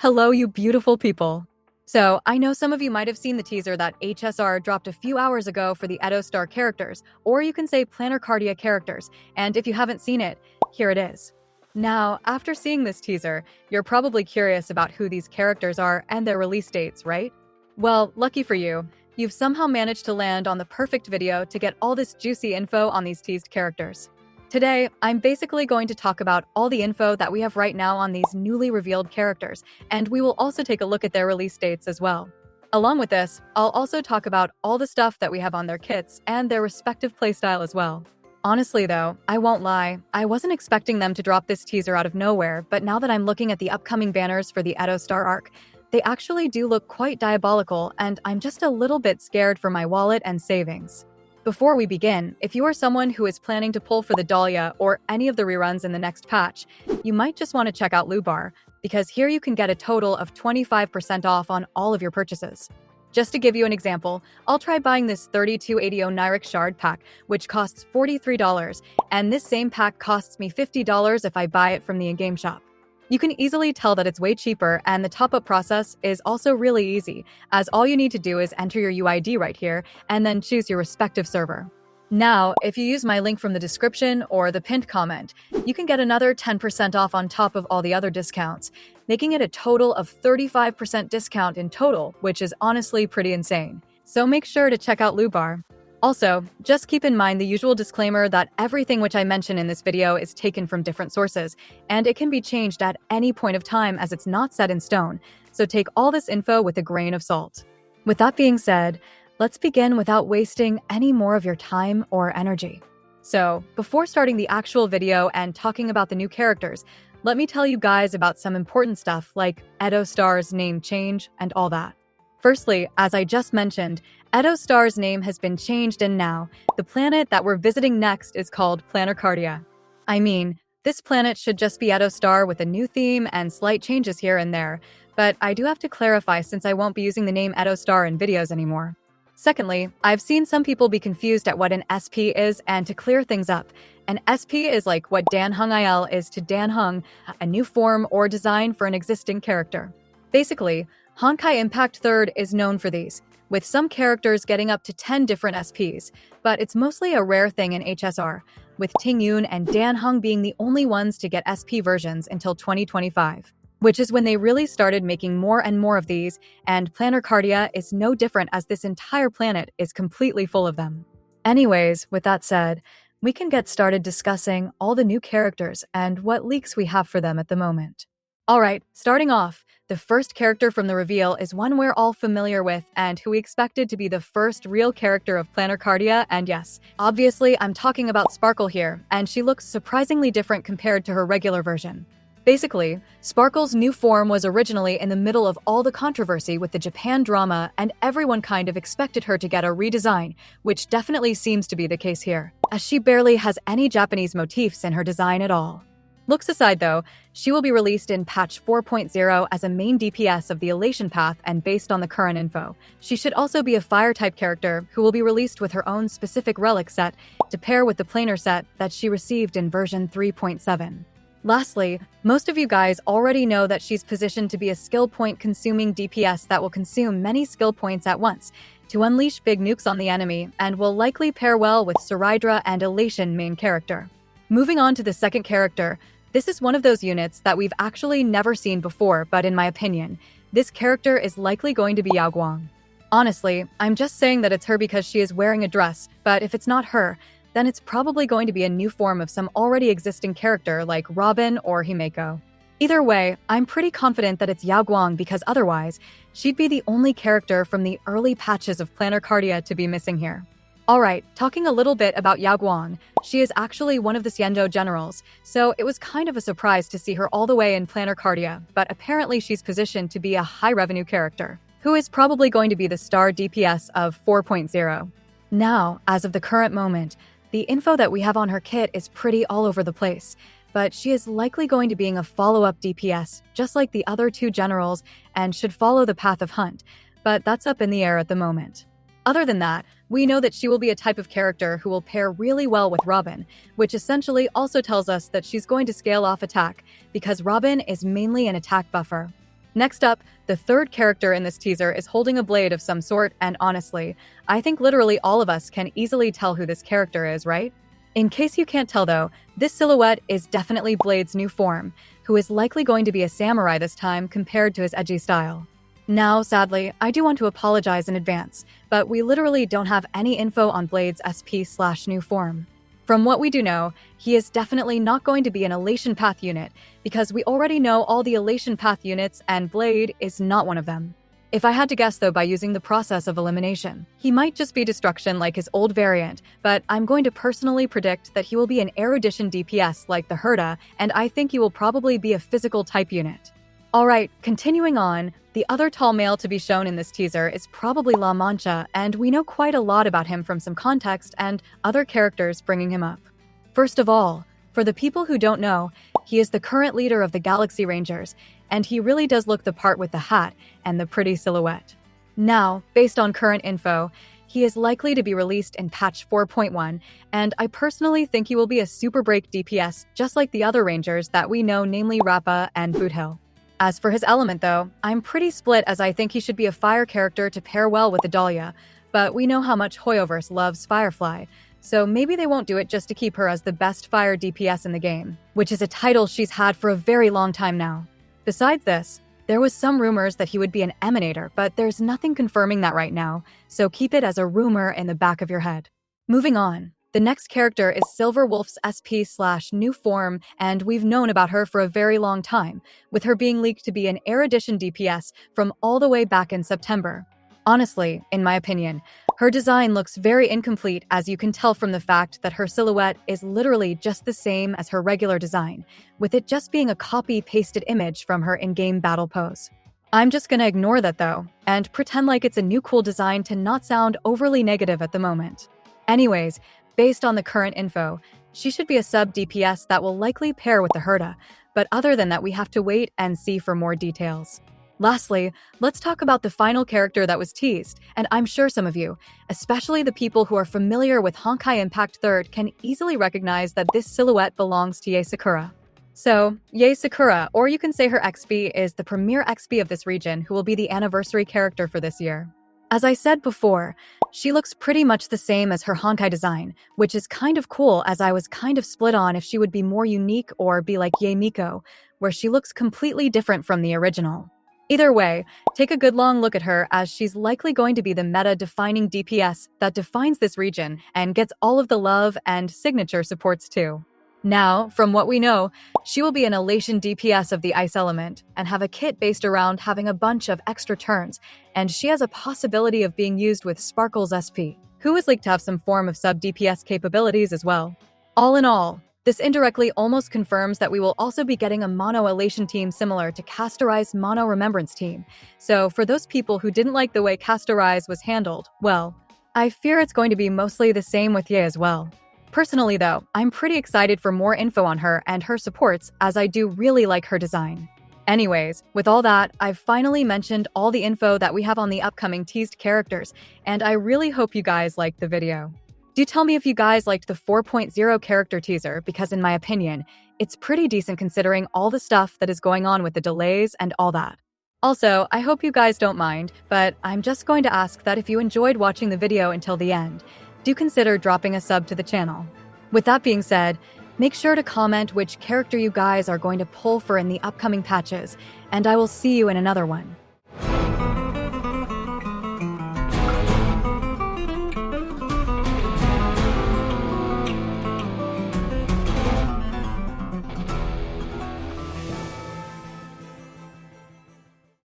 Hello, you beautiful people. So, I know some of you might have seen the teaser that HSR dropped a few hours ago for the Edo Star characters, or you can say Planarcardia characters, and if you haven't seen it, here it is. Now, after seeing this teaser, you're probably curious about who these characters are and their release dates, right? Well, lucky for you, you've somehow managed to land on the perfect video to get all this juicy info on these teased characters. Today, I'm basically going to talk about all the info that we have right now on these newly revealed characters, and we will also take a look at their release dates as well. Along with this, I'll also talk about all the stuff that we have on their kits and their respective playstyle as well. Honestly though, I won't lie, I wasn't expecting them to drop this teaser out of nowhere, but now that I'm looking at the upcoming banners for the Edo Star arc, they actually do look quite diabolical, and I'm just a little bit scared for my wallet and savings. Before we begin, if you are someone who is planning to pull for the Dahlia or any of the reruns in the next patch, you might just want to check out Lubar, because here you can get a total of 25% off on all of your purchases. Just to give you an example, I'll try buying this 3280 Nyrix Shard pack, which costs $43, and this same pack costs me $50 if I buy it from the in-game shop. You can easily tell that it's way cheaper, and the top-up process is also really easy, as all you need to do is enter your UID right here, and then choose your respective server. Now, if you use my link from the description or the pinned comment, you can get another 10% off on top of all the other discounts, making it a total of 35% discount in total, which is honestly pretty insane. So make sure to check out Lubar. Also, just keep in mind the usual disclaimer that everything which I mention in this video is taken from different sources, and it can be changed at any point of time as it's not set in stone, so take all this info with a grain of salt. With that being said, let's begin without wasting any more of your time or energy. So, before starting the actual video and talking about the new characters, let me tell you guys about some important stuff like Edo Star's name change and all that. Firstly, as I just mentioned, Edo Star's name has been changed, and now, the planet that we're visiting next is called Planarcardia. I mean, this planet should just be Edo Star with a new theme and slight changes here and there, but I do have to clarify since I won't be using the name Edo Star in videos anymore. Secondly, I've seen some people be confused at what an SP is, and to clear things up, an SP is like what Dan Hung IL is to Dan Hung, a new form or design for an existing character. Basically, Honkai Impact 3rd is known for these, with some characters getting up to 10 different SPs, but it's mostly a rare thing in HSR, with Ting Yun and Dan Hung being the only ones to get SP versions until 2025, which is when they really started making more and more of these, and Planarcardia is no different as this entire planet is completely full of them. Anyways, with that said, we can get started discussing all the new characters and what leaks we have for them at the moment. Alright, starting off, the first character from the reveal is one we're all familiar with and who we expected to be the first real character of Planarcardia, and yes, obviously I'm talking about Sparkle here, and she looks surprisingly different compared to her regular version. Basically, Sparkle's new form was originally in the middle of all the controversy with the Japan drama, and everyone kind of expected her to get a redesign, which definitely seems to be the case here, as she barely has any Japanese motifs in her design at all. Looks aside though, she will be released in patch 4.0 as a main DPS of the Elation Path and based on the current info. She should also be a fire-type character who will be released with her own specific relic set to pair with the planar set that she received in version 3.7. Lastly, most of you guys already know that she's positioned to be a skill point consuming DPS that will consume many skill points at once to unleash big nukes on the enemy, and will likely pair well with Sarydra and Elation main character. Moving on to the second character, this is one of those units that we've actually never seen before, but in my opinion, this character is likely going to be yaoguang. Honestly, I'm just saying that it's her because she is wearing a dress, but if it's not her, then it's probably going to be a new form of some already existing character like Robin or Himeko. Either way, I'm pretty confident that it's yaoguang because otherwise, she'd be the only character from the early patches of Planarcardia to be missing here. Alright, talking a little bit about yaoguang, she is actually one of the Xiando generals, so it was kind of a surprise to see her all the way in Planarcardia, but apparently she's positioned to be a high-revenue character, who is probably going to be the star DPS of 4.0. Now, as of the current moment, the info that we have on her kit is pretty all over the place, but she is likely going to being a follow-up DPS, just like the other two generals, and should follow the path of Hunt, but that's up in the air at the moment. Other than that, we know that she will be a type of character who will pair really well with Robin, which essentially also tells us that she's going to scale off attack, because Robin is mainly an attack buffer. Next up, the third character in this teaser is holding a blade of some sort, and honestly, I think literally all of us can easily tell who this character is, right? In case you can't tell though, this silhouette is definitely Blade's new form, who is likely going to be a samurai this time compared to his edgy style. Now, sadly, I do want to apologize in advance, but we literally don't have any info on Blade's SP/new form. From what we do know, he is definitely not going to be an Elation Path unit, because we already know all the Elation Path units and Blade is not one of them. If I had to guess though by using the process of elimination, he might just be Destruction like his old variant, but I'm going to personally predict that he will be an erudition DPS like the Herda, and I think he will probably be a physical type unit. Alright, continuing on, the other tall male to be shown in this teaser is probably La Mancha, and we know quite a lot about him from some context and other characters bringing him up. First of all, for the people who don't know, he is the current leader of the Galaxy Rangers, and he really does look the part with the hat and the pretty silhouette. Now, based on current info, he is likely to be released in patch 4.1, and I personally think he will be a super break DPS just like the other Rangers that we know, namely Rappa and Boothill. As for his element though, I'm pretty split as I think he should be a fire character to pair well with the Dahlia, but we know how much Hoyoverse loves Firefly, so maybe they won't do it just to keep her as the best fire DPS in the game, which is a title she's had for a very long time now. Besides this, there was some rumors that he would be an Emanator, but there's nothing confirming that right now, so keep it as a rumor in the back of your head. Moving on. The next character is Silver Wolf's SP/new form, and we've known about her for a very long time, with her being leaked to be an erudition DPS from all the way back in September. Honestly, in my opinion, her design looks very incomplete, as you can tell from the fact that her silhouette is literally just the same as her regular design, with it just being a copy-pasted image from her in-game battle pose. I'm just gonna ignore that though, and pretend like it's a new cool design to not sound overly negative at the moment. Anyways, based on the current info, she should be a sub DPS that will likely pair with the Herda, but other than that we have to wait and see for more details. Lastly, let's talk about the final character that was teased, and I'm sure some of you, especially the people who are familiar with Honkai Impact 3rd, can easily recognize that this silhouette belongs to Yae Sakura. So, Yae Sakura, or you can say her XP, is the premier XP of this region who will be the anniversary character for this year. As I said before, she looks pretty much the same as her Honkai design, which is kind of cool as I was kind of split on if she would be more unique or be like Yae Miko, where she looks completely different from the original. Either way, take a good long look at her as she's likely going to be the meta-defining DPS that defines this region and gets all of the love and signature supports too. Now, from what we know, she will be an Elation DPS of the Ice element and have a kit based around having a bunch of extra turns, and she has a possibility of being used with Sparkle's SP, who is leaked to have some form of sub-DPS capabilities as well. All in all, this indirectly almost confirms that we will also be getting a mono Elation team similar to Castorize's mono Remembrance team, so for those people who didn't like the way Castorize was handled, well, I fear it's going to be mostly the same with Yae as well. Personally though, I'm pretty excited for more info on her and her supports as I do really like her design. Anyways, with all that, I've finally mentioned all the info that we have on the upcoming teased characters, and I really hope you guys liked the video. Do tell me if you guys liked the 4.0 character teaser, because in my opinion, it's pretty decent considering all the stuff that is going on with the delays and all that. Also, I hope you guys don't mind, but I'm just going to ask that if you enjoyed watching the video until the end, do consider dropping a sub to the channel. With that being said, make sure to comment which character you guys are going to pull for in the upcoming patches, and I will see you in another one.